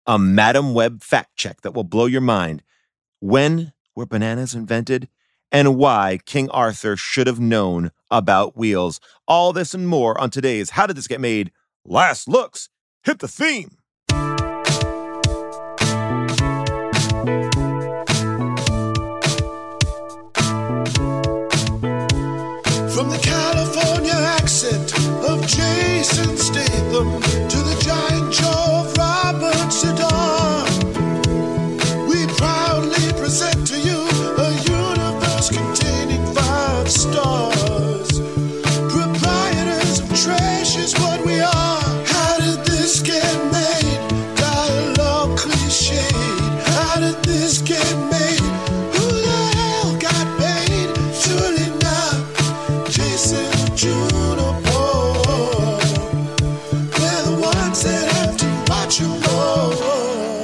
a Madam Web fact check that will blow your mind. When were bananas invented? And why King Arthur should have known about wheels. All this and more on today's How Did This Get Made? Last Looks. Hit the theme. From the California accent of Jason Statham to the giant jaw of Robert Sedar, we proudly present to you a universe containing 5 stars. Proprietors of trash is what we are. How did this get made? Dialogue cliched. How did this get made? Who the hell got paid? Surely not Jason, June, or Paul. They're the ones that have to watch them all.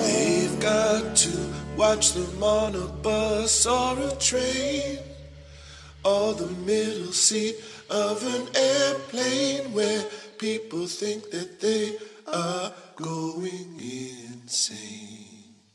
They've got to watch them on a bus or a train, or the middle seat of an airplane where people think that they are going insane.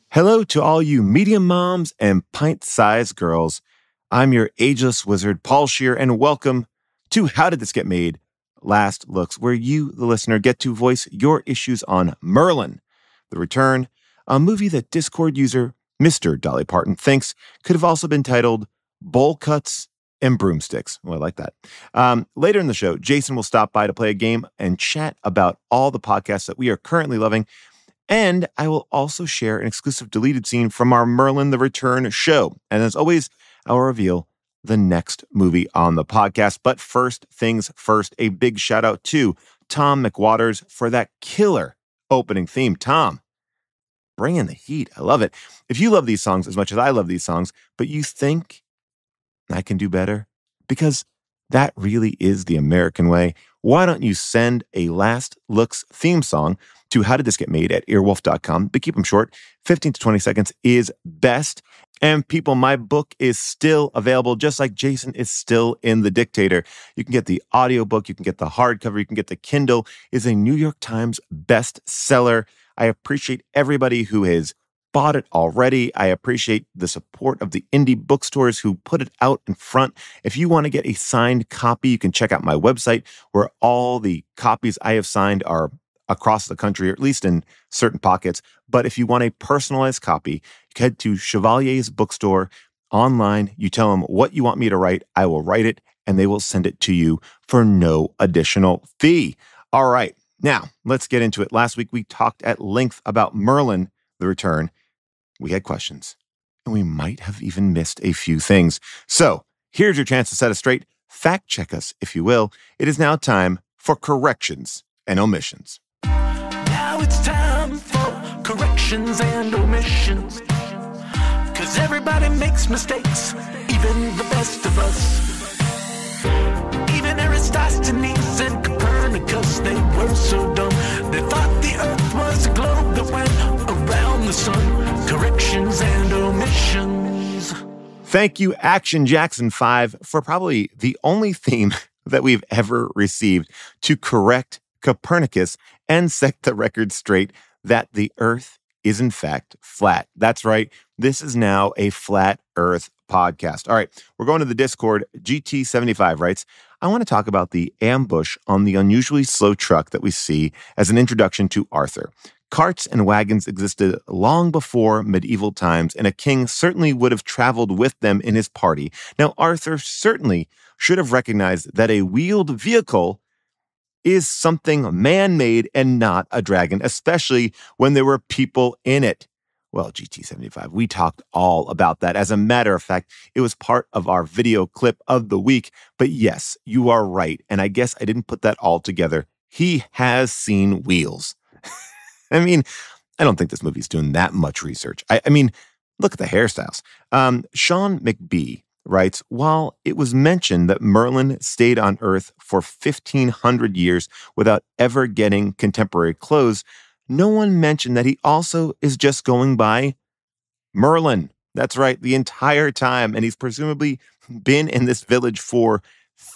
Hello to all you medium moms and pint-sized girls. I'm your ageless wizard, Paul Scheer, and welcome to How Did This Get Made? Last Looks, where you, the listener, get to voice your issues on Merlin, The Return, a movie that Discord user Mr. Dolly Parton thinks could have also been titled Bowl Cuts and Broomsticks. Oh, I like that. Later in the show, Jason will stop by to play a game and chat about all the podcasts that we are currently loving. And I will also share an exclusive deleted scene from our Merlin the Return show. And as always, I will reveal the next movie on the podcast. But first things first, a big shout out to Tom McWaters for that killer opening theme. Tom, bring in the heat. I love it. If you love these songs as much as I love these songs, but you think I can do better, because that really is the American way, why don't you send a Last Looks theme song to How Did This Get Made at earwolf.com, but keep them short. 15 to 20 seconds is best. And people, my book is still available, just like Jason is still in The Dictator. You can get the audiobook, you can get the hardcover, you can get the Kindle. It's a New York Times bestseller. I appreciate everybody who has bought it already. I appreciate the support of the indie bookstores who put it out in front. If you want to get a signed copy, you can check out my website where all the copies I have signed are across the country, or at least in certain pockets. But if you want a personalized copy, you can head to Chevalier's bookstore online. You tell them what you want me to write. I will write it, and they will send it to you for no additional fee. All right. Now, let's get into it. Last week, we talked at length about Merlin, The Return. We had questions, and we might have even missed a few things. So here's your chance to set us straight. Fact check us, if you will. It is now time for corrections and omissions. Now it's time for corrections and omissions. 'Cause everybody makes mistakes, even the best of us. Even Aristophanes and Copernicus, they were so dumb. They thought the earth was a globe that went around the sun. Corrections and omissions. Thank you, Action Jackson 5, for probably the only theme that we've ever received to correct Copernicus and set the record straight that the earth is in fact flat. That's right. This is now a flat earth podcast. All right. We're going to the Discord. GT75 writes, I want to talk about the ambush on the unusually slow truck that we see as an introduction to Arthur. Carts and wagons existed long before medieval times, and a king certainly would have traveled with them in his party. Now, Arthur certainly should have recognized that a wheeled vehicle is something man-made and not a dragon, especially when there were people in it. Well, GT75, we talked all about that. As a matter of fact, it was part of our video clip of the week. But yes, you are right. And I guess I didn't put that all together. He has seen wheels. I mean, I don't think this movie's doing that much research. I mean, look at the hairstyles. Sean McBee writes, while it was mentioned that Merlin stayed on Earth for 1,500 years without ever getting contemporary clothes, no one mentioned that he also is just going by Merlin. That's right, the entire time. And he's presumably been in this village for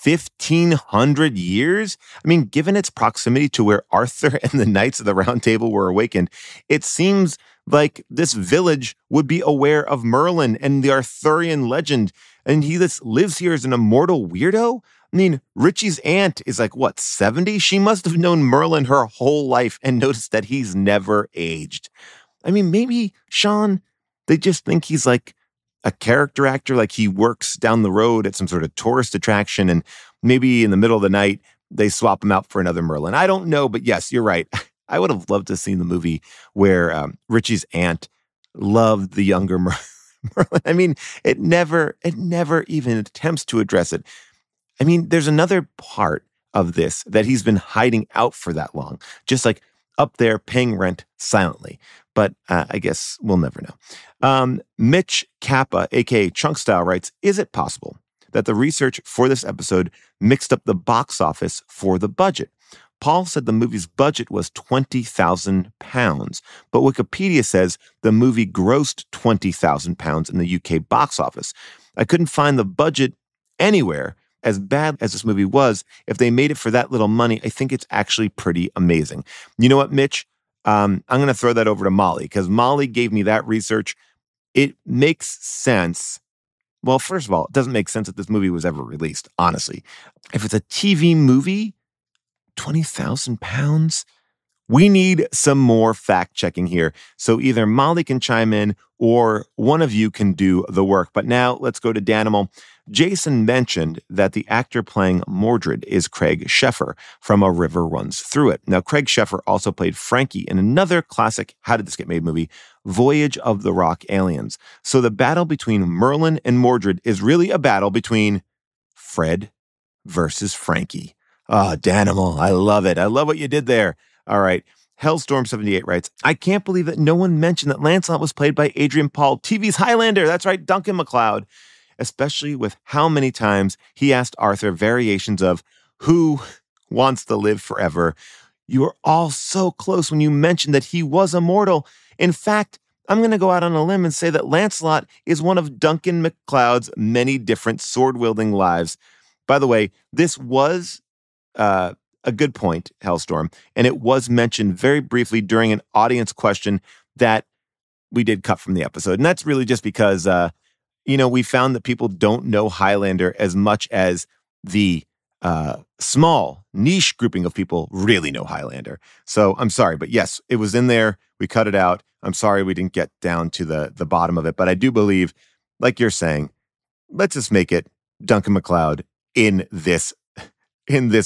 1,500 years? I mean, given its proximity to where Arthur and the Knights of the Round Table were awakened, it seems like this village would be aware of Merlin and the Arthurian legend, and he just lives here as an immortal weirdo? I mean, Richie's aunt is like, what, 70? She must have known Merlin her whole life and noticed that he's never aged. I mean, maybe, Sean, they just think he's like a character actor, like he works down the road at some sort of tourist attraction, and maybe in the middle of the night, they swap him out for another Merlin. I don't know, but yes, you're right. I would have loved to have seen the movie where Richie's aunt loved the younger Merlin. I mean, it never even attempts to address it. I mean, there's another part of this that he's been hiding out for that long, just like up there paying rent silently. But I guess we'll never know. Mitch Kappa, a.k.a. Chunk Style, writes, is it possible that the research for this episode mixed up the box office for the budget? Paul said the movie's budget was £20,000, but Wikipedia says the movie grossed £20,000 in the UK box office. I couldn't find the budget anywhere. As bad as this movie was, if they made it for that little money, I think it's actually pretty amazing. You know what, Mitch? I'm going to throw that over to Molly, because Molly gave me that research. It makes sense. Well, first of all, it doesn't make sense that this movie was ever released, honestly. If it's a TV movie, £20,000? We need some more fact checking here. So either Molly can chime in or one of you can do the work. But now let's go to Danimal. Jason mentioned that the actor playing Mordred is Craig Sheffer from A River Runs Through It. Now, Craig Sheffer also played Frankie in another classic How Did This Get Made movie, Voyage of the Rock Aliens. So the battle between Merlin and Mordred is really a battle between Fred versus Frankie. Oh, Danimal, I love it. I love what you did there. All right. Hellstorm78 writes, I can't believe that no one mentioned that Lancelot was played by Adrian Paul, TV's Highlander. That's right, Duncan MacLeod. Especially with how many times he asked Arthur variations of who wants to live forever. You were all so close when you mentioned that he was immortal. In fact, I'm going to go out on a limb and say that Lancelot is one of Duncan MacLeod's many different sword-wielding lives. By the way, this was a good point, Hellstorm, and it was mentioned very briefly during an audience question that we did cut from the episode. And that's really just because, we found that people don't know Highlander as much as the small niche grouping of people really know Highlander. So I'm sorry, but yes, it was in there. We cut it out. I'm sorry we didn't get down to the bottom of it, but I do believe, like you're saying, let's just make it Duncan MacLeod in this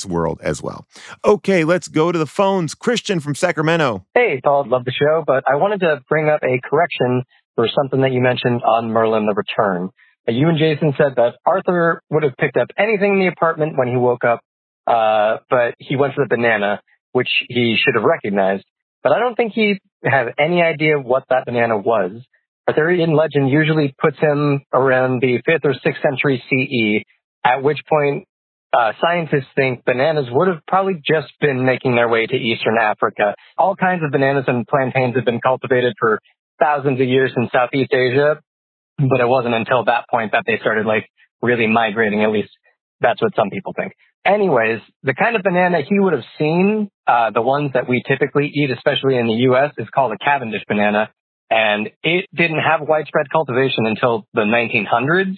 world as well. Okay, let's go to the phones. Christian from Sacramento. Hey, Paul, love the show, but I wanted to bring up a correction for something that you mentioned on Merlin the Return. You and Jason said that Arthur would have picked up anything in the apartment when he woke up, but he went for the banana, which he should have recognized. But I don't think he had any idea what that banana was. Arthurian legend usually puts him around the 5th or 6th century CE, at which point scientists think bananas would have probably just been making their way to Eastern Africa. All kinds of bananas and plantains have been cultivated for thousands of years in Southeast Asia, but it wasn't until that point that they started really migrating. At least that's what some people think. Anyways, the kind of banana he would have seen, the ones that we typically eat, especially in the U.S., is called a Cavendish banana. And it didn't have widespread cultivation until the 1900s.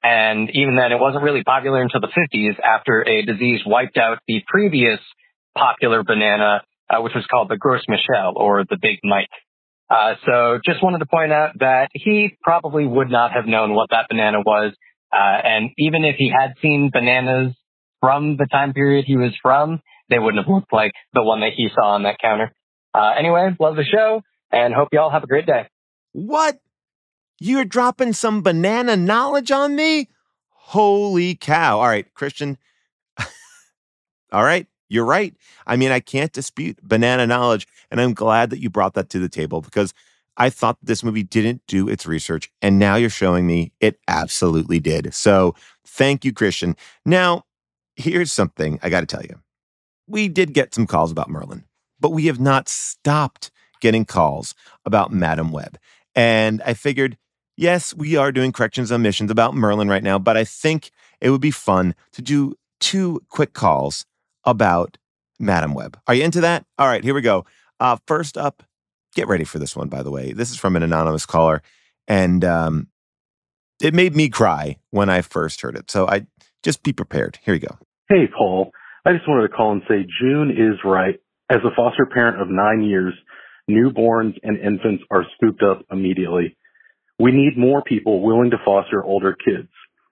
And even then, it wasn't really popular until the 50s after a disease wiped out the previous popular banana, which was called the Gros Michel, or the Big Mike. So just wanted to point out that he probably would not have known what that banana was. And even if he had seen bananas from the time period he was from, they wouldn't have looked like the one that he saw on that counter. Anyway, love the show and hope you all have a great day. What? You're dropping some banana knowledge on me? Holy cow. All right, Christian. All right, you're right. I mean, I can't dispute banana knowledge, and I'm glad that you brought that to the table because I thought this movie didn't do its research, and now you're showing me it absolutely did. So thank you, Christian. Now, here's something I got to tell you. We did get some calls about Merlin, but we have not stopped getting calls about Madam Web. And I figured, yes, we are doing corrections and omissions about Merlin right now, but I think it would be fun to do 2 quick calls about Madam Web. Are you into that? All right, here we go. First up, get ready for this one, by the way. This is from an anonymous caller, and it made me cry when I first heard it. So I just be prepared. Here you go. Hey, Paul. I just wanted to call and say June is right. As a foster parent of 9 years, newborns and infants are scooped up immediately. We need more people willing to foster older kids,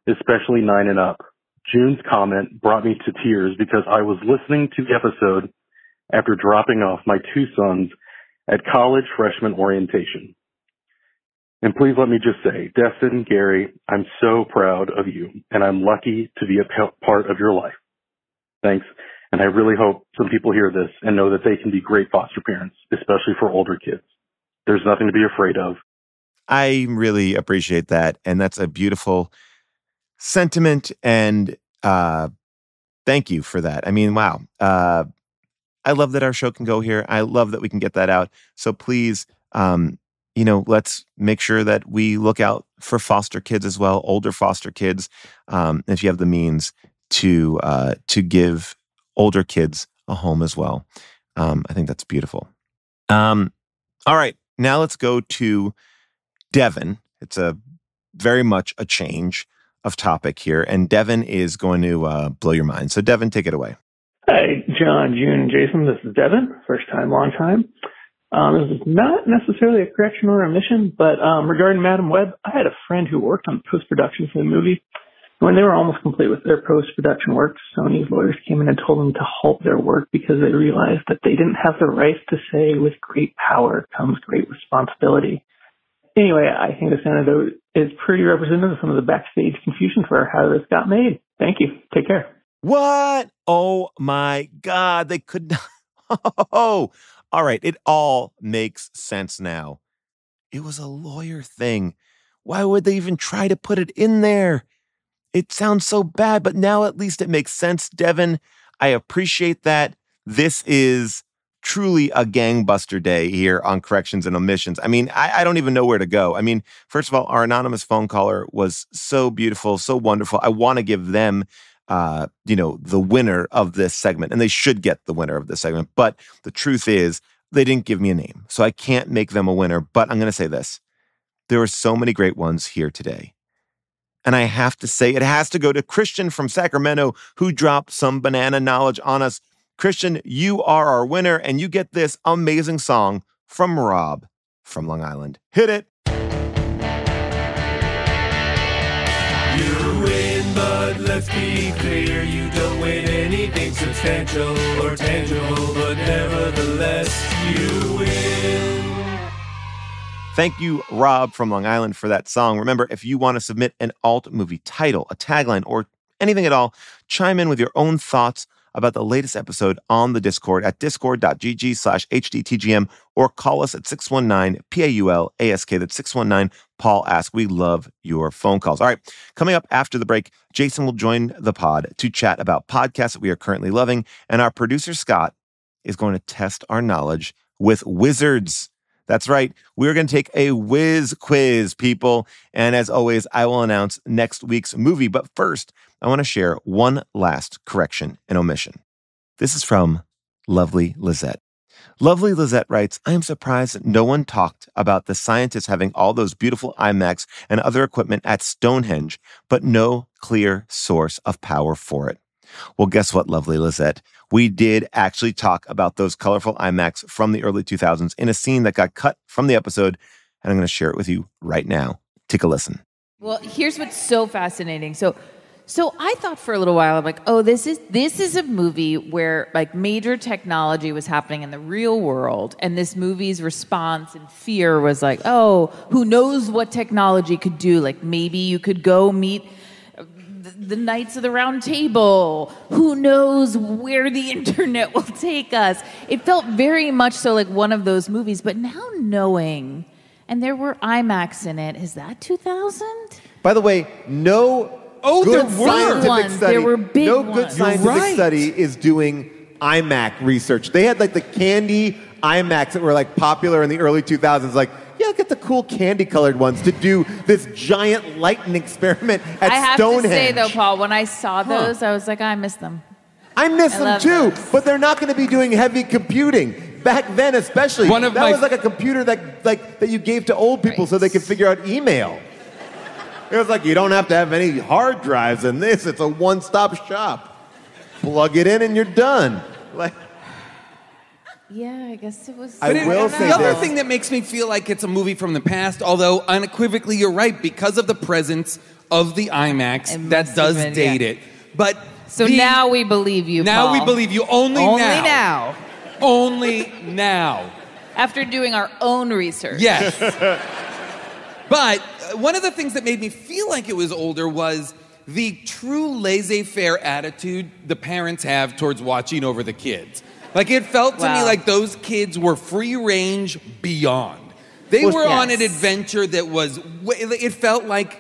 especially 9 and up. June's comment brought me to tears because I was listening to the episode after dropping off my 2 sons at college freshman orientation. And please let me just say, Destin, Gary, I'm so proud of you, and I'm lucky to be a part of your life. Thanks. And I really hope some people hear this and know that they can be great foster parents, especially for older kids. There's nothing to be afraid of. I really appreciate that. And that's a beautiful sentiment. And thank you for that. I mean, wow. I love that our show can go here. I love that we can get that out. So please, let's make sure that we look out for foster kids as well, older foster kids. If you have the means to give older kids a home as well. I think that's beautiful. All right, now let's go to Devin. It's very much a change of topic here, and Devin is going to blow your mind. So Devin, take it away. Hi, John, June, and Jason. This is Devin. First time, long time. This is not necessarily a correction or omission, but regarding Madam Web, I had a friend who worked on post-production for the movie. When they were almost complete with their post-production work, Sony's lawyers came in and told them to halt their work because they realized that they didn't have the rights to say, with great power comes great responsibility. Anyway, I think this anecdote is pretty representative of some of the backstage confusion for how this got made. Thank you. Take care. What? Oh my God. They could not. Oh, all right. It all makes sense now. It was a lawyer thing. Why would they even try to put it in there? It sounds so bad, but now at least it makes sense, Devin. I appreciate that. This is truly a gangbuster day here on Corrections and Omissions. I mean, I don't even know where to go. I mean, first of all, our anonymous phone caller was so beautiful, so wonderful. I want to give them, the winner of this segment, and they should get the winner of this segment. But the truth is, they didn't give me a name, so I can't make them a winner. But I'm going to say this. There were so many great ones here today. And I have to say, it has to go to Christian from Sacramento, who dropped some banana knowledge on us. Christian, you are our winner, and you get this amazing song from Rob from Long Island. Hit it. You win, but let's be clear, you don't win anything substantial or tangible, but nevertheless, you win. Thank you, Rob from Long Island, for that song. Remember, if you want to submit an alt movie title, a tagline, or anything at all, chime in with your own thoughts about the latest episode on the Discord at discord.gg/HDTGM, or call us at 619-PAUL-ASK. That's 619-PAUL-ASK. We love your phone calls. All right, coming up after the break, Jason will join the pod to chat about podcasts that we are currently loving, and our producer, Scott, is going to test our knowledge with wizards. That's right. We're going to take a whiz quiz, people. And as always, I will announce next week's movie. But first, I want to share one last correction and omission. This is from Lovely Lizette. Lovely Lizette writes, I am surprised that no one talked about the scientists having all those beautiful IMAX and other equipment at Stonehenge, but no clear source of power for it. Well, guess what, Lovely Lizette? We did actually talk about those colorful IMAX from the early 2000s in a scene that got cut from the episode, and I'm going to share it with you right now. Take a listen. Well, here's what's so fascinating. So I thought for a little while, I'm like, oh, this is a movie where like major technology was happening in the real world, and this movie's response and fear was like, oh, who knows what technology could do? Like maybe you could go meet the Knights of the Round Table. Who knows where the internet will take us? It felt very much so like one of those movies, but now knowing, and there were IMAX in it, is that 2000? By the way, no good scientific study. There were big no ones. good scientific study is doing IMAX research. They had like the candy IMAX that were like popular in the early 2000s, like, yeah, not get the cool candy-colored ones to do this giant lightning experiment at I have Stonehenge. to say, though, Paul, when I saw those, I was like, I miss them. I miss them love too, those. but they're not going to be doing heavy computing. Back then, especially, One of that my- was like a computer that you gave to old people so they could figure out email. It was like, you don't have to have any hard drives in this. It's a one-stop shop. Plug it in and you're done. Like, Yeah, I guess it was. I will say the other this. thing that makes me feel like it's a movie from the past, although unequivocally you're right, because of the presence of the IMAX, It that must does have been, date yeah. it. But So now we believe you, now Paul. we believe you only now. Only now. After doing our own research. Yes. But one of the things that made me feel like it was older was the true laissez-faire attitude the parents have towards watching over the kids. Like, it felt to me Wow. like those kids were free range beyond. They Well, were on yes. an adventure that was, it felt like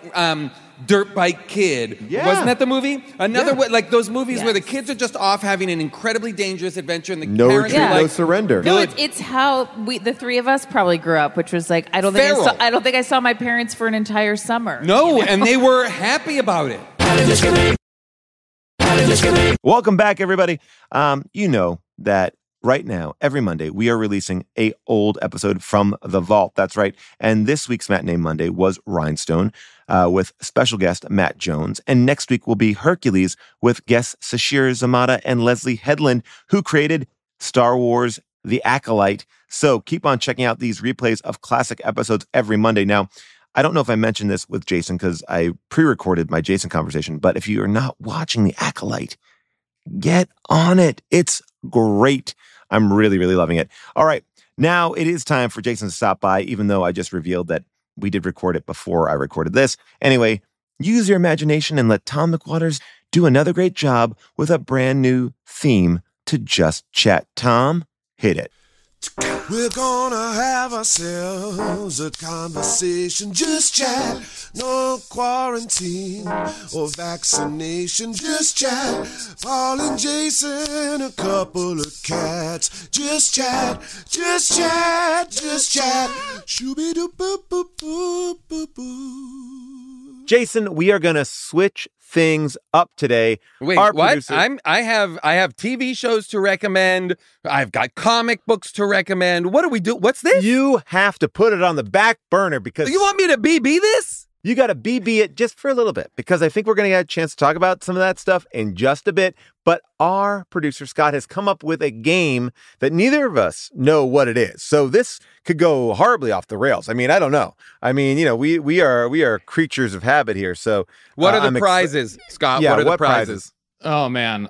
Dirt Bike Kid. Yeah. Wasn't that the movie? Another Yeah. way, like those movies where the Yes. kids are just off having an incredibly dangerous adventure and the no parents retreat, are no like, surrender. No, it's how the three of us probably grew up, which was like I don't think Feral. I don't think I saw my parents for an entire summer. no, and they were happy about it. Welcome back, everybody. You know that right now, every Monday, we are releasing a old episode from the vault. That's right. And this week's Matinee Monday was Rhinestone with special guest Matt Jones. And next week will be Hercules with guests Sashir Zamata and Leslie Headland, who created Star Wars The Acolyte. So keep on checking out these replays of classic episodes every Monday. Now, I don't know if I mentioned this with Jason because I pre-recorded my Jason conversation, but if you are not watching The Acolyte, get on it. It's great. I'm really, really loving it. All right. Now it is time for Jason to stop by, even though I just revealed that we did record it before I recorded this. Anyway, use your imagination and let Tom McWaters do another great job with a brand new theme to Just Chat. Tom, hit it. We're gonna have ourselves a conversation, just chat. No quarantine or vaccination, just chat. Paul and Jason, a couple of cats, just chat, just chat, just chat. Shooby-doo-boo-boo-boo-boo. Jason, we are going to switch things up today. Wait, Our what? producer- I have TV shows to recommend. I've got comic books to recommend. What do we do? What's this? You have to put it on the back burner because You want me to BB this? you got to BB it just for a little bit because I think we're going to get a chance to talk about some of that stuff in just a bit. But our producer, Scott, has come up with a game that neither of us know what it is. So this could go horribly off the rails. I mean, I don't know. I mean, you know, we are creatures of habit here. So What are I'm the prizes, Scott? Yeah, what are the what prizes? Oh man,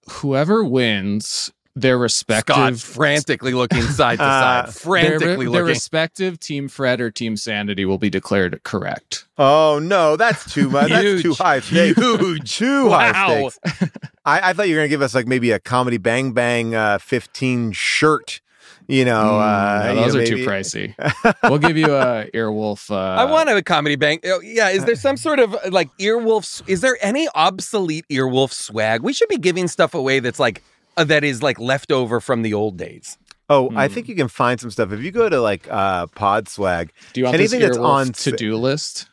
whoever wins their respective Scott's frantically looking side to side. Frantically their looking. respective Team Fred or Team Sanity will be declared correct. Oh no, that's too much. That's Huge. too high stakes. Huge. Too high Wow. stakes. I thought you were gonna give us like maybe a Comedy Bang Bang 15 shirt. You know, No, you those know, are maybe- too pricey. We'll give you a Earwolf. I want a comedy bank. Oh, yeah, is there some sort of like Earwolf? Is there any obsolete Earwolf swag? We should be giving stuff away that's like that is like leftover from the old days. Oh, I think you can find some stuff if you go to like Podswag. Do you want anything this that's Earwolf on to-do list?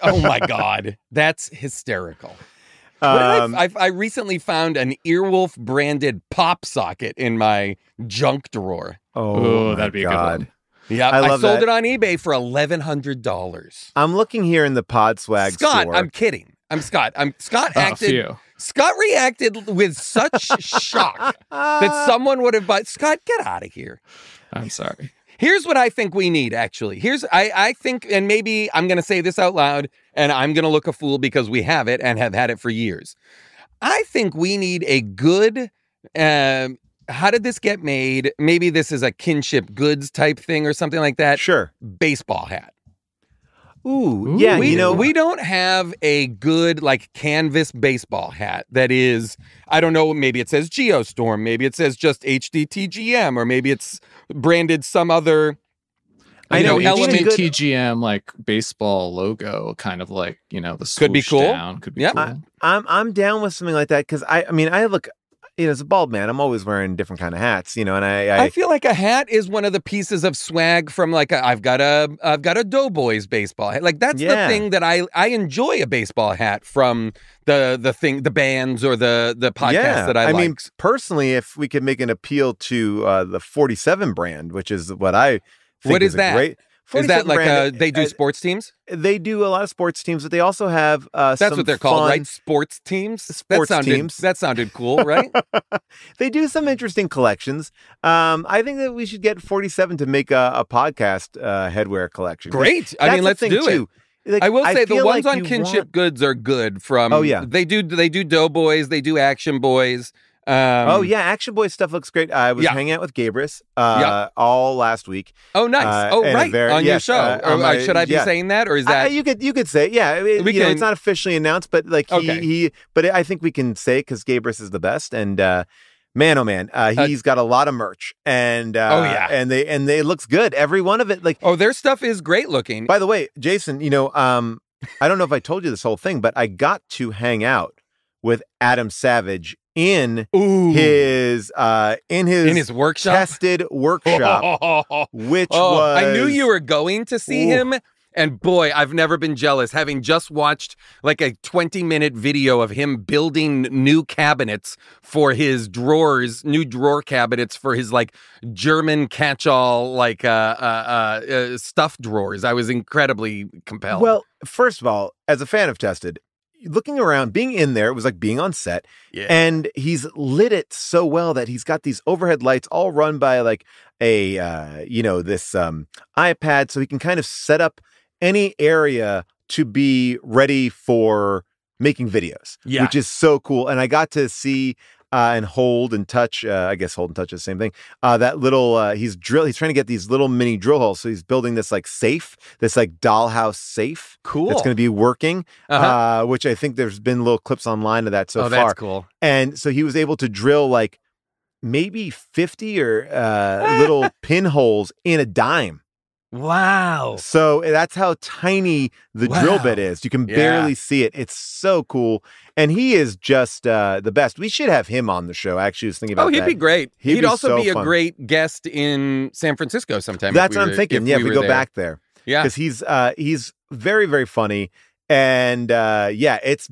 Oh my God, that's hysterical. What did I recently found an Earwolf branded pop socket in my junk drawer. Oh, Ooh, that'd be a good one. Yeah, I I love sold that. it on eBay for $1,100. I'm looking here in the Podswag Scott, store. I'm kidding. Scott Oh, acted. phew. Scott reacted with such shock that someone would have bought. Scott, get out of here. I'm sorry. Here's what I think we need, actually. I think, and maybe I'm going to say this out loud, and I'm going to look a fool because we have it and have had it for years. I think we need a good, how did this get made? Maybe this is a kinship goods type thing or something like that. Sure. Baseball hat. Ooh, yeah, we, you know, we don't have a good like canvas baseball hat that is, I don't know, maybe it says Geostorm, maybe it says just HDTGM, or maybe it's branded some other, I You know, know, element- element good- TGM like baseball logo, kind of like, you know, the Could be swoosh cool. down. Could be Yeah. cool. I'm down with something like that because I mean I look as a bald man, I'm always wearing different kind of hats, and I feel like a hat is one of the pieces of swag from like I've got a Doughboys baseball hat. Like that's the thing that I enjoy a baseball hat from the bands or the podcast that I like. I mean, personally, if we could make an appeal to the 47 brand, which is what I think what is that? Great. Is that like they do sports teams? They do a lot of sports teams, but they also have that's what they're called, right? Sports teams. Teams. That sounded cool, right? They do some interesting collections. I think that we should get 47 to make a podcast headwear collection. Great. I mean, let's do it. Like, I will say the ones like on Kinship Goods are good. From they do Doughboys, they do Action Boys. Action Boy stuff looks great. I was hanging out with Gabrus all last week. Oh, nice. On your show. Should I be saying that, or is that you could say it's not officially announced, but like but I think we can say because Gabrus is the best, and man, oh man, he's got a lot of merch, and and they looks good. Every one of it, like their stuff is great looking. By the way, Jason, I don't know if I told you this whole thing, but I got to hang out with Adam Savage in his workshop, tested workshop, which was I knew you were going to see him. And boy, I've never been jealous, having just watched like a 20-minute video of him building new cabinets for his drawers, new drawer cabinets for his like German catch-all like stuffed drawers. I was incredibly compelled. Well, first of all, as a fan of Tested, looking around, being in there, it was like being on set. Yeah. And he's lit it so well that he's got these overhead lights all run by like a, this iPad. So he can kind of set up any area to be ready for making videos, which is so cool. And I got to see and hold and touch, I guess hold and touch is the same thing. That little, he's trying to get these little mini drill holes. So he's building this like safe, this like dollhouse safe. Cool. That's going to be working, which I think there's been little clips online of that so far. That's cool. And so he was able to drill like maybe 50 or little pinholes in a dime. Wow. So that's how tiny the drill bit is. You can barely see it. It's so cool. And he is just the best. We should have him on the show. I actually was thinking about that. He'd be great. He'd also be a great guest in San Francisco sometime. That's what I'm thinking. If we go back there. Yeah. Because he's very, very funny. And it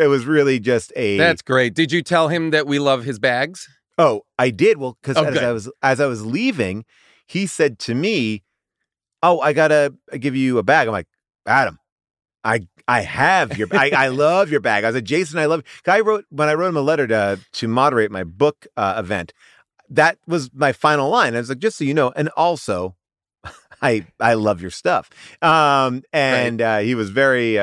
was really just That's great. Did you tell him that we love his bags? Oh, I did. Well, because as I was leaving, he said to me, "Oh, I gotta give you a bag." I'm like, "Adam, I have your bag. I love your bag." I was like, "Jason, I love." When I wrote him a letter to moderate my book event, that was my final line. I was like, "Just so you know," and also, I love your stuff. He was very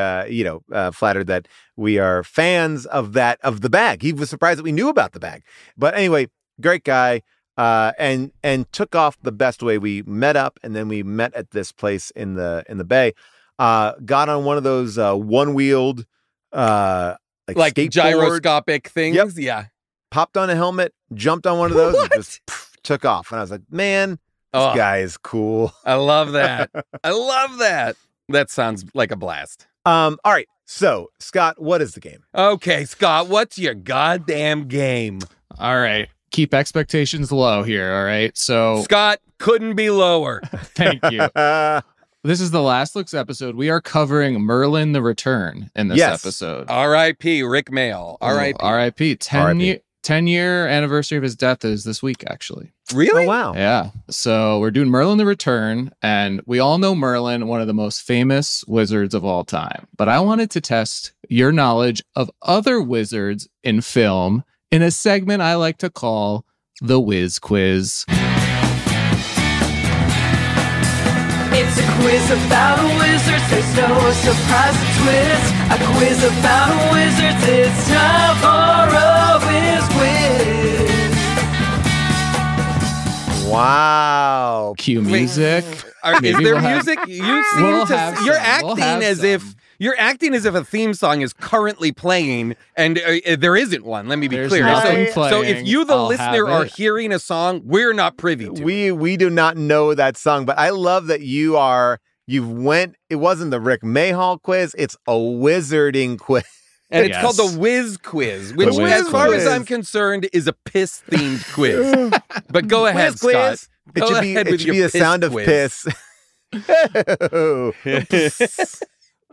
flattered that we are fans of the bag. He was surprised that we knew about the bag. But anyway, great guy. And took off the best way. We met up, and then we met at this place in the Bay. Got on one of those one-wheeled like gyroscopic things. Yep. Yeah. Popped on a helmet, jumped on one of those, and just took off. And I was like, man, this guy is cool. I love that. I love that. That sounds like a blast. All right. So, Scott, what is the game? Okay, Scott, what's your goddamn game? All right. Keep expectations low here, all right? So Scott, couldn't be lower. Thank you. This is the Last Looks episode. We are covering Merlin the Return in this episode. R.I.P. Rick Mayall. R.I.P. R.I.P. 10-year anniversary of his death is this week, actually. Really? Oh, wow. Yeah. So we're doing Merlin the Return, and we all know Merlin, one of the most famous wizards of all time. But I wanted to test your knowledge of other wizards in film in a segment I like to call the Whiz Quiz. It's a quiz about a wizard, there's no surprise or twist. A quiz about a wizard, it's time for a Whiz Quiz. Wow. Cue music. Is there music? You seem to. You're acting as if. You're acting as if a theme song is currently playing, and there isn't one. Let me be clear. So if you, the listener, are hearing a song, we're not privy to it. We do not know that song, but I love that you are. It wasn't the Rick Mayall quiz. It's a wizarding quiz. And it's Yes. called the Whiz Quiz, which, The Whiz as far Quiz. as I'm concerned, is a piss-themed quiz. But go ahead, Whiz quiz. Scott. It Go should be, ahead it with should your be a piss sound of quiz. piss.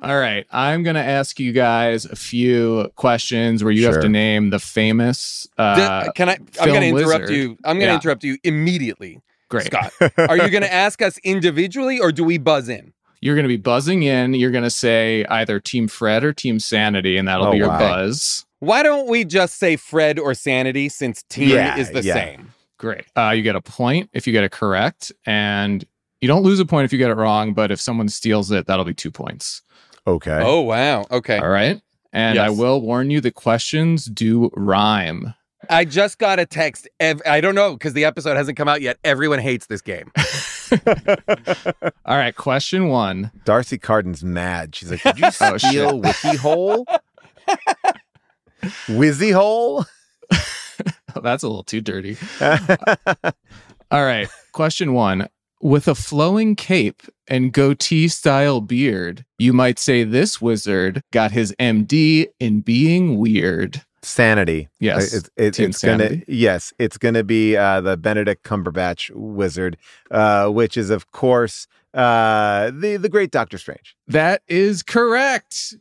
All right. I'm going to ask you guys a few questions where you have Sure. to name the famous. I'm going to interrupt wizard. you. I'm going to Yeah. interrupt you immediately, Great. Scott. Are you going to ask us individually, or do we buzz in? You're going to be buzzing in. You're going to say either Team Fred or Team Sanity, and that'll Oh, be your wow. buzz. Why don't we just say Fred or Sanity, since team Yeah, is the yeah. same? Great. You get a point if you get it correct, and you don't lose a point if you get it wrong, but if someone steals it, that'll be 2 points. Okay. Oh, wow. Okay. All right. And I Yes. will warn you, the questions do rhyme. I just got a text. I don't know, because the episode hasn't come out yet. Everyone hates this game. All right. Question 1. Darcy Carden's mad. She's like, did you Oh, steal Wiki Hole? Wizzy Hole? Oh, that's a little too dirty. All right. Question 1. With a flowing cape and goatee style beard, you might say this wizard got his MD in being weird. Sanity. Yes. It's Team gonna Sanity. yes, it's gonna be the Benedict Cumberbatch wizard, which is of course the great Doctor Strange. That is correct.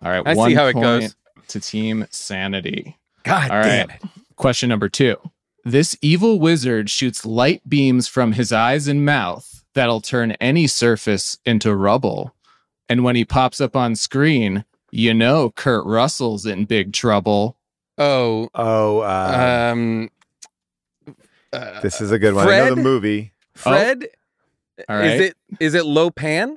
All right. I see 1 how it point goes. to Team Sanity. God All damn right. it. Question number 2. This evil wizard shoots light beams from his eyes and mouth that'll turn any surface into rubble. And when he pops up on screen, you know Kurt Russell's in big trouble. Oh, This is a good one. I know Fred? the movie. Fred? All right. Is it Lopan?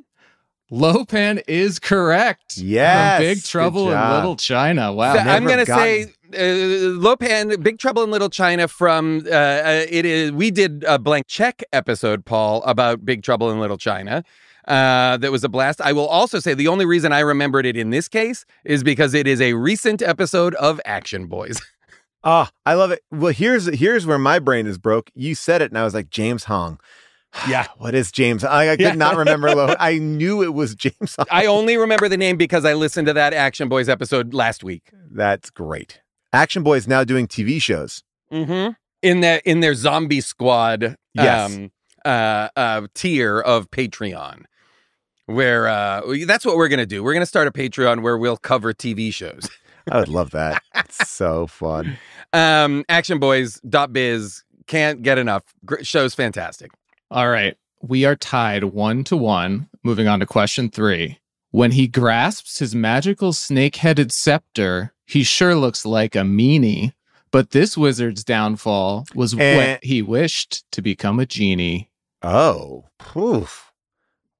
Lopan is correct. Yes, From Big good Trouble in job. Little China. Wow. I'm never going to say gotten- Lopan, Big Trouble in Little China from it is. We did a blank check episode, Paul, about Big Trouble in Little China. That was a blast. I will also say the only reason I remembered it in this case is because it is a recent episode of Action Boys. Oh, I love it. Well, here's where my brain is broke. You said it, and I was like, James Hong. Yeah. What is James? I could not remember. I knew it was James Hong. I only remember the name because I listened to that Action Boys episode last week. That's great. Action Boys now doing TV shows. Mm-hmm. In their Zombie Squad Yes. tier of Patreon, where that's what we're gonna do. We're gonna start a Patreon where we'll cover TV shows. I would love that. It's so fun. Actionboys.biz, can't get enough. Show's fantastic. All right. We are tied 1-1. Moving on to question 3. When he grasps his magical snake-headed scepter, he sure looks like a meanie. But this wizard's downfall was when he wished to become a genie. Oh, poof.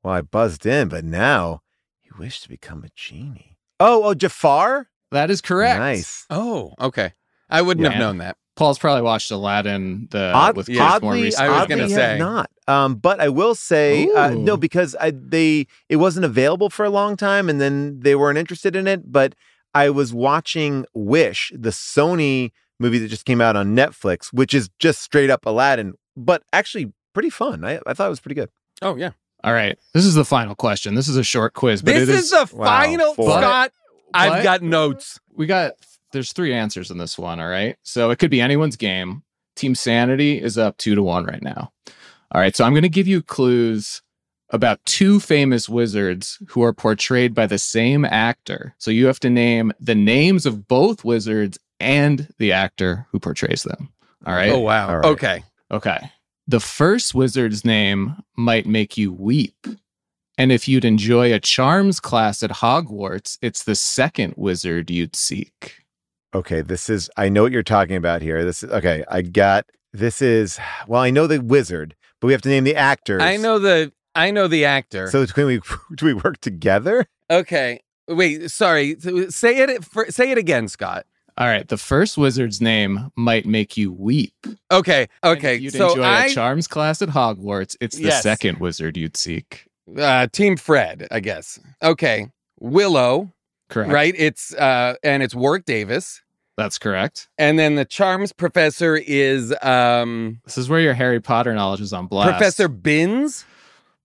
Well, I buzzed in, but now you wish to become a genie. Oh, Jafar? That is correct. Nice. Oh, okay. I wouldn't have known that. Paul's probably watched Aladdin with kids more Oddly, recently. I was gonna oddly say. have not. But I will say Ooh. no, because it wasn't available for a long time, and then they weren't interested in it. But I was watching Wish, the Sony movie that just came out on Netflix, which is just straight up Aladdin, but actually pretty fun. I thought it was pretty good. Oh yeah. All right. This is the final question. This is a short quiz, but This it is the Wow, final, four. Scott. I've But- got notes. there's 3 answers in this one. All right. So it could be anyone's game. Team Sanity is up 2-1 right now. All right. So I'm going to give you clues about 2 famous wizards who are portrayed by the same actor. So you have to name the names of both wizards and the actor who portrays them. All right. Oh wow. All right. Okay. Okay. The first wizard's name might make you weep. And if you'd enjoy a charms class at Hogwarts, it's the second wizard you'd seek. Okay, I know what you're talking about here. Well, I know the wizard, but we have to name the actors. I know the actor. So do we work together? Okay. Wait, sorry. Say it again, Scott. All right. The first wizard's name might make you weep. Okay. And Okay. if you'd So enjoy a charms class at Hogwarts, it's the Yes. second wizard you'd seek. Team Fred, I guess. Okay. Willow, Correct. right? It's and it's Warwick Davis. That's correct. And then the charms professor is This is where your Harry Potter knowledge is on blast. Professor Binns.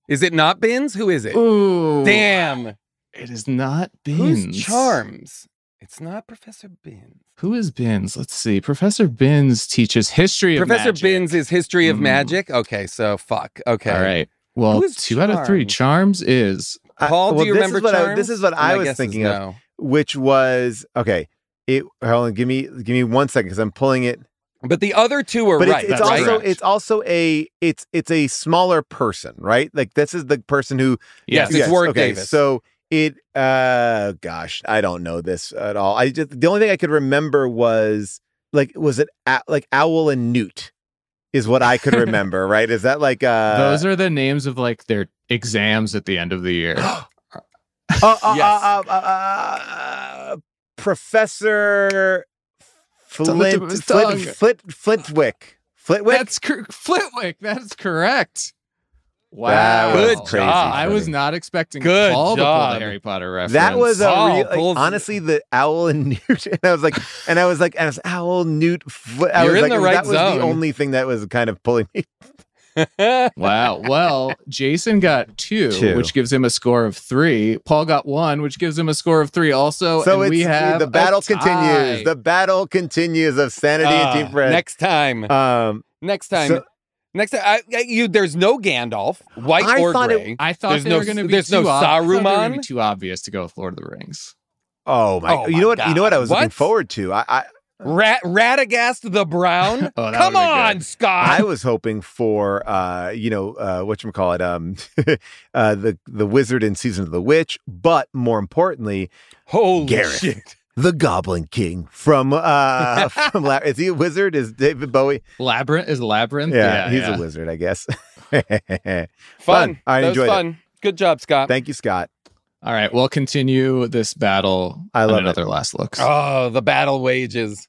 Is it not Binns? Who is it? Ooh. Damn. It is not Binns. Who's Charms? It's not Professor Binns. Who is Binns? Let's see. Professor Binns teaches history of Professor magic. Binns is history of magic. Okay, so fuck. Okay. All right. Well, 2 out of 3. Charms is. Paul, do you remember Charms? This is what I was thinking of, which was okay. Hold on, give me 1 second because I'm pulling it. But the other two are right. It's also a smaller person, right? Like this is the person who. Yes, it's Warwick Davis. So gosh, I don't know this at all. The only thing I could remember was it Owl and Newt is what I could remember, right? Is that like those are the names of like their exams at the end of the year. Professor Flitwick. That's Flitwick. That's correct. Wow, good crazy. job. I was not expecting Paul to pull the Harry Potter reference. That was honestly the Owl and Newt, and I was like, Owl, Newt. You're in the right that was zone. the only thing that was kind of pulling me. Wow. Well, Jason got 2, which gives him a score of 3. Paul got 1, which gives him a score of 3 also. So and we have the battle continues. The battle continues of sanity and team friend. Next time. There's no Gandalf, white or gray. I thought they were going to be there's no Saruman. Too obvious to go with Lord of the Rings. Oh my! You know what I was looking forward to. Radagast the Brown. Come on, Scott. I was hoping for whatchamacallit, the wizard in Season of the Witch, but more importantly, Gareth, shit. the Goblin King from is he a wizard? Is David Bowie? Labyrinth? Yeah, he's a wizard, I guess. Fun. I enjoyed it. Fun. Good job, Scott. Thank you, Scott. All right, we'll continue this battle. I love another Last Looks. Oh, the battle wages.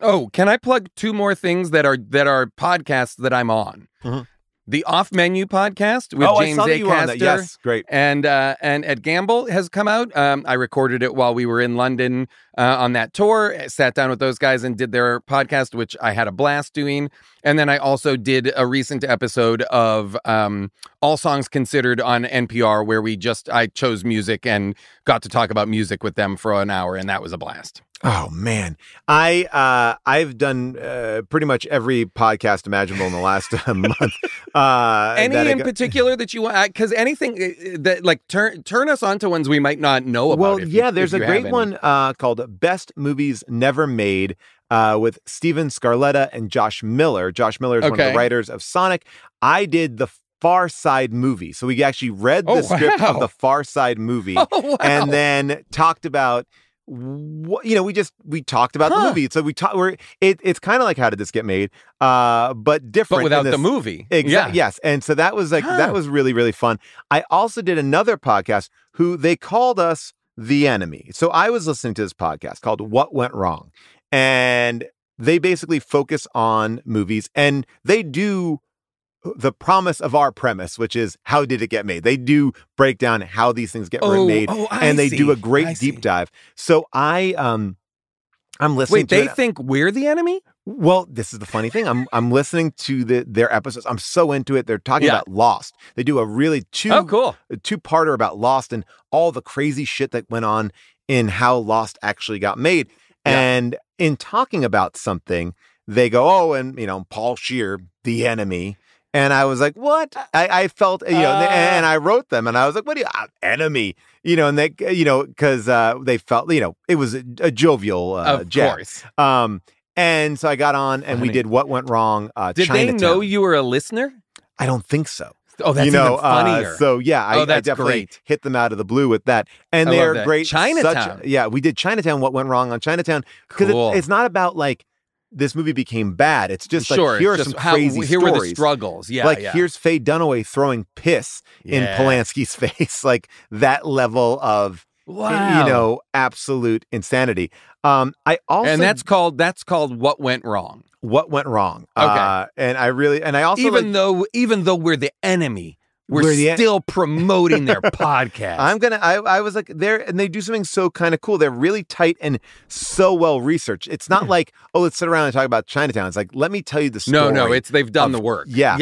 Oh, can I plug 2 more things that are podcasts that I'm on? Mm-hmm. The Off Menu podcast with James A. Castor. Yes, great. And Ed Gamble has come out. I recorded it while we were in London on that tour. Sat down with those guys and did their podcast, which I had a blast doing. And then I also did a recent episode of All Songs Considered on NPR, where I chose music and got to talk about music with them for an hour, and that was a blast. Oh man, I've done pretty much every podcast imaginable in the last month. Any in particular that you want? Because anything that like turn us on to ones we might not know about. Well, there's a great one called "Best Movies Never Made" with Steven Scarletta and Josh Miller. Josh Miller is one of the writers of Sonic. I did the Far Side movie, so we actually read the script of the Far Side movie and then talked about. We talked about the movie, so it's kind of like How Did This Get Made, but different, but without the movie. Exactly. Yes, and so that was that was really, really fun. I also did another podcast who they called us The Enemy. So I was listening to this podcast called What Went Wrong, and they basically focus on movies, and they do the promise of our premise, which is how did it get made? They do break down how these things get made, and they do a great deep dive. So I'm listening. Wait, they think we're the enemy? Well, this is the funny thing. I'm listening to their episodes. I'm so into it. They're talking about Lost. They do a really two-parter about Lost and all the crazy shit that went on in how Lost actually got made. And in talking about something, they go, and Paul Scheer, the enemy. And I was like, what? I felt, and I wrote them, and I was like, what do you, enemy? And they, because they felt, it was a jovial of course. And so I got on, and we did What Went Wrong. Did Chinatown. they know you were a lister? I don't think so. Oh, that's even funnier. So I definitely hit them out of the blue with that. And they're great. Chinatown. We did Chinatown, What Went Wrong on Chinatown. Because it's not about like, this movie became bad. It's just like, here are some crazy stories. Here were the struggles. Here's Faye Dunaway throwing piss in Polanski's face. Like that level of, absolute insanity. I also, and that's called What Went Wrong. What Went Wrong. Okay. And I also, even though we're the enemy, we're still promoting their podcast. I was like, they do something so kind of cool. They're really tight and so well researched. It's not like, let's sit around and talk about Chinatown. It's like, let me tell you the story. No, they've done the work. Yeah.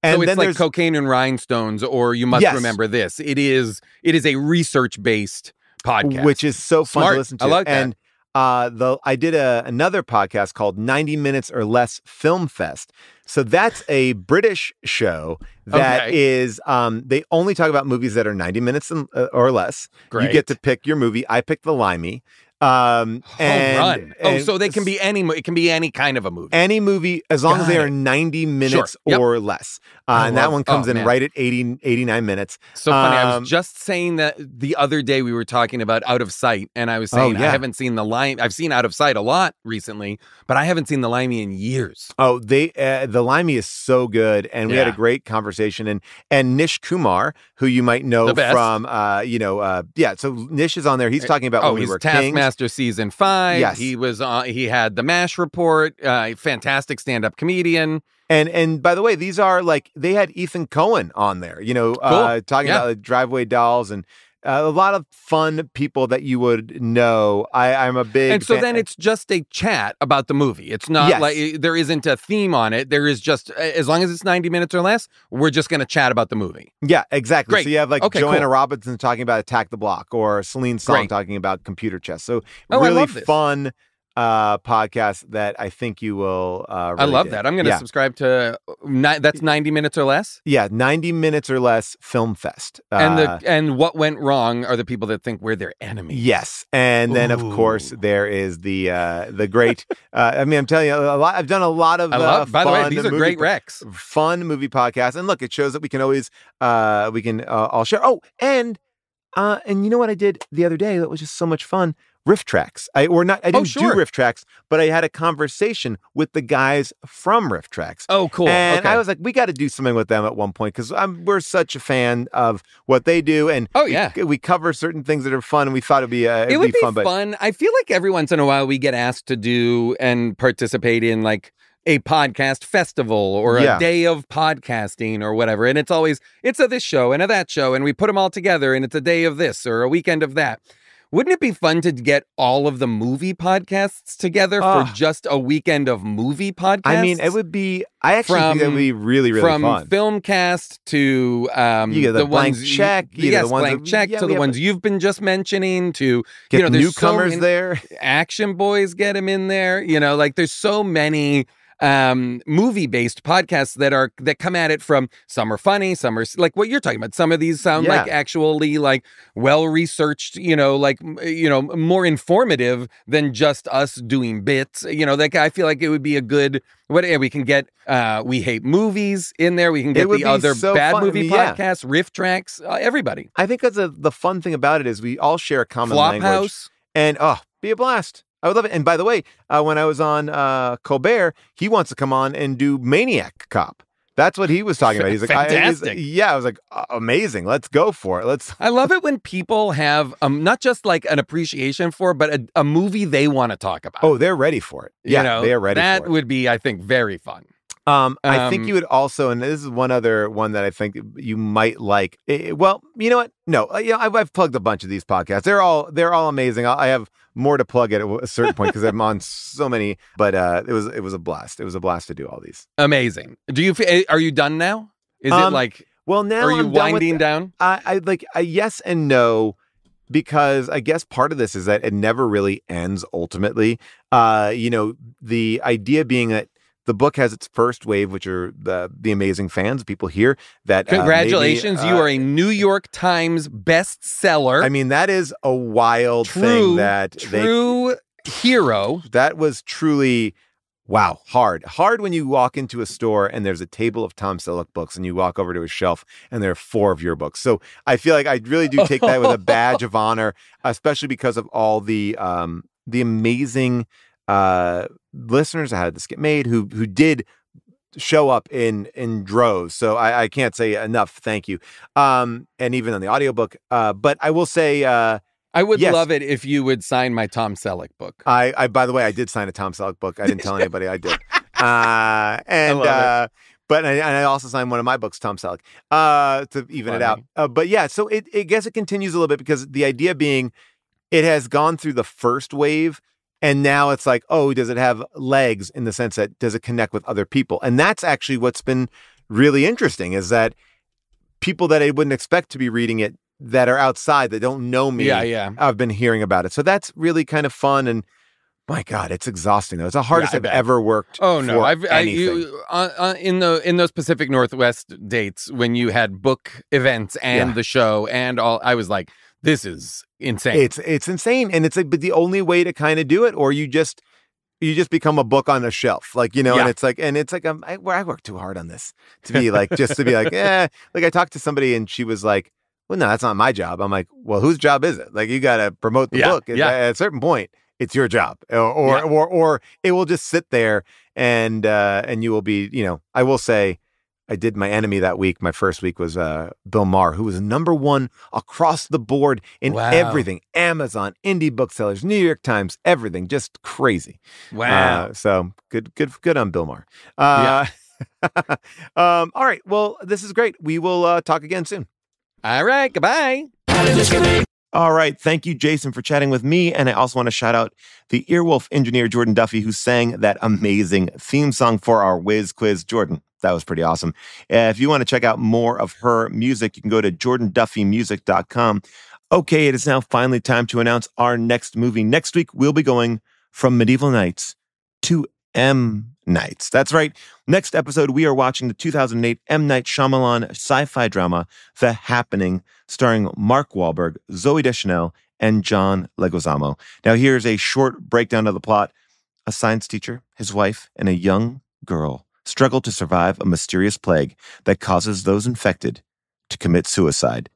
And so it's then like there's Cocaine and Rhinestones, or You Must Yes. Remember This. It is a research-based podcast. which is so fun Smart. to listen to. I like that. And I did another podcast called 90 Minutes or Less Film Fest. So that's a British show that is they only talk about movies that are 90 minutes or less. Great. You get to pick your movie. I picked The Limey. Home run. So they can be it can be any kind of a movie. Any movie, as long as they are 90 minutes Sure. Yep. or less. I And that love- one comes oh, in man. right at 89 minutes. So funny. I was just saying that the other day we were talking about Out of Sight, and I was saying yeah. I haven't seen The Limey. I've seen Out of Sight a lot recently, but I haven't seen The Limey in years. Oh, The Limey is so good, and we had a Yeah. great conversation. And Nish Kumar, who you might know The best. from, So Nish is on there. He's talking about when we he's were kings. Taskmaster season 5. Yes. He was he had the MASH report. Fantastic stand-up comedian. And by the way, these are like they had Ethan Cohen on there. Talking Yeah. about like, Driveway Dolls and a lot of fun people that you would know. I'm a big And so fan. then it's just a chat about the movie. It's not Yes. like there isn't a theme on it. There is just, as long as it's 90 minutes or less, we're just going to chat about the movie. Yeah, exactly. Great. So you have like Okay, Joanna cool. Robinson talking about Attack the Block or Celine Song Great. talking about computer chess. So Oh, I really love this. fun podcast that I think you will I really love dig. that. I'm going to subscribe to, that's 90 minutes or less. Yeah, 90 minutes or less film fest. And what went wrong are the people that think we're their enemies. Yes, and then of course there is the great. I'm telling you, I've done a lot of. I love. By the way, fun these are movie great recs. Fun movie podcasts, and look, it shows that we can always all share. Oh, and you know what I did the other day that was just so much fun. Riff Tracks. I didn't do Riff Tracks, but I had a conversation with the guys from Riff Tracks. Oh, cool. And Okay. I was like, we got to do something with them at one point because we're such a fan of what they do, and we cover certain things that are fun, and we thought it'd be It would be fun. But fun. I feel like every once in a while we get asked to do and participate in like a podcast festival or a day of podcasting or whatever. And it's always, it's a this show and a that show, and we put them all together and it's a day of this or a weekend of that. Wouldn't it be fun to get all of the movie podcasts together for just a weekend of movie podcasts? I mean, it would be. I actually think that would be really, really from fun. Filmcast to you get the blank ones check. Yes, blank check to the ones you've been just mentioning. To get there's newcomers so many, there. Action Boys get them in there. Like there's so many movie-based podcasts that come at it from, some are funny, some are like what you're talking about. Some of these sound like actually like well-researched, more informative than just us doing bits. Like I feel like it would be a good, we can get We Hate Movies in there. We can get the other so bad fun. movie podcasts, Riff Tracks, everybody. I think that's the fun thing about it is we all share a common language. Flophouse. And be a blast. I would love it. And by the way, when I was on Colbert, he wants to come on and do Maniac Cop. That's what he was talking about. He's like, fantastic. I was like, amazing. Let's go for it. I love it when people have not just like an appreciation for, but a movie they want to talk about. Oh, they're ready for it. Yeah, they are ready for it. That would be, I think, very fun. I think you would also, and this is one other one that I think you might like. Well, you know what? No, I've plugged a bunch of these podcasts. They're all amazing. I have more to plug at a certain point because I'm on so many. But it was a blast. It was a blast to do all these. Amazing. Are you done now? Is it like? Well, now are you I'm done winding down? I like a yes and no. Because I guess part of this is that it never really ends ultimately. The idea being that the book has its first wave, which are the amazing fans, people here that congratulations, you are a New York Times bestseller. I mean, that is a wild thing that true hero. That was truly wow, hard when you walk into a store and there's a table of Tom Selleck books and you walk over to a shelf and there are 4 of your books. So I feel like I really do take that with a badge of honor, especially because of all the amazing listeners I had this get made who did show up in droves. So I can't say enough thank you. And even on the audiobook. But I will say I would love it if you would sign my Tom Selleck book. I by the way, I did sign a Tom Selleck book. I didn't tell anybody I did. But I also signed one of my books, Tom Selleck, to even it out. But yeah, so I guess it continues a little bit because the idea being it has gone through the first wave. And now it's like, oh, does it have legs in the sense that does it connect with other people? And that's actually what's been really interesting is that people that I wouldn't expect to be reading it that are outside that don't know me, I've been hearing about it. So that's really kind of fun. And my God, it's exhausting though. It's the hardest I've ever worked. Oh no, in those Pacific Northwest dates when you had book events and the show and all, I was like, this is insane. It's insane, and it's like, but the only way to kind of do it, or you just become a book on a shelf, like, you know, and it's like I work too hard on this to be like just to be like, like I talked to somebody and she was like, well, no, that's not my job. I'm like, well, whose job is it? Like, you got to promote the book. At a certain point, it's your job, or it will just sit there and you will be, you know. I will say, I did my enemy that week. My first week was Bill Maher, who was #1 across the board in everything: Amazon, indie booksellers, New York Times, everything, just crazy. Wow! So good on Bill Maher. All right. Well, this is great. We will talk again soon. All right. Goodbye. All right. Thank you, Jason, for chatting with me. And I also want to shout out the Earwolf engineer, Jordan Duffy, who sang that amazing theme song for our Whiz Quiz. Jordan, that was pretty awesome. If you want to check out more of her music, you can go to jordanduffymusic.com. Okay, it is now finally time to announce our next movie. Next week, we'll be going from Medieval Knights to M. Nights. That's right. Next episode, we are watching the 2008 M. Night Shyamalan sci-fi drama, The Happening, starring Mark Wahlberg, Zooey Deschanel, and John Leguizamo. Now, here's a short breakdown of the plot. A science teacher, his wife, and a young girl struggle to survive a mysterious plague that causes those infected to commit suicide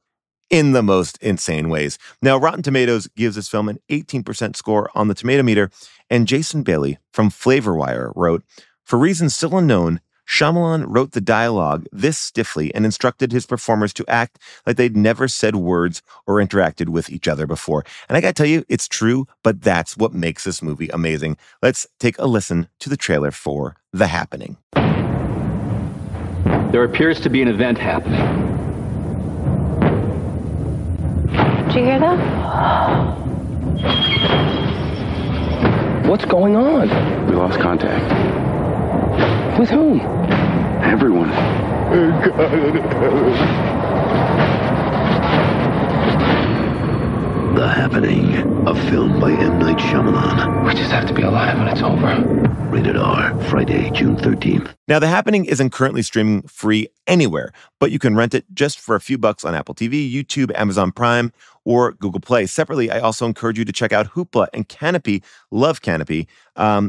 in the most insane ways. Now, Rotten Tomatoes gives this film an 18% score on the Tomato Meter, and Jason Bailey from Flavorwire wrote, "For reasons still unknown, Shyamalan wrote the dialogue this stiffly and instructed his performers to act like they'd never said words or interacted with each other before." And I gotta tell you, it's true, but that's what makes this movie amazing. Let's take a listen to the trailer for The Happening. There appears to be an event happening. Did you hear that? What's going on? We lost contact. With whom? Everyone. The Happening, a film by M. Night Shyamalan. We just have to be alive when it's over. Rated R, Friday, June 13th. Now, The Happening isn't currently streaming free anywhere, but you can rent it just for a few bucks on Apple TV, YouTube, Amazon Prime, or Google Play. Separately, I also encourage you to check out Hoopla and Canopy, Love Canopy,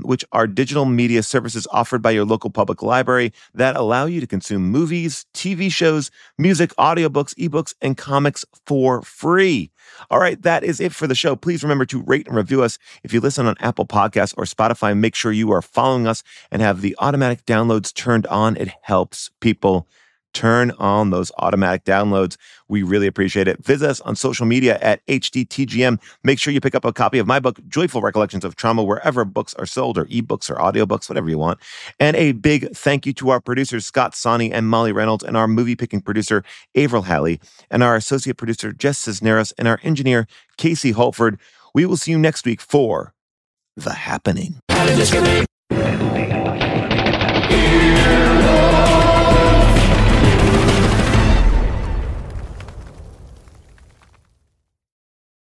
which are digital media services offered by your local public library that allow you to consume movies, TV shows, music, audiobooks, ebooks, and comics for free. All right, that is it for the show. Please remember to rate and review us. If you listen on Apple Podcasts or Spotify, make sure you are following us and have the automatic downloads turned on. It helps people. Turn on those automatic downloads. We really appreciate it. Visit us on social media at HDTGM. Make sure you pick up a copy of my book, Joyful Recollections of Trauma, wherever books are sold, or ebooks or audiobooks, whatever you want. And a big thank you to our producers, Scott Sani and Molly Reynolds, and our movie-picking producer, Avril Halley, and our associate producer, Jess Cisneros, and our engineer, Casey Holford. We will see you next week for The Happening.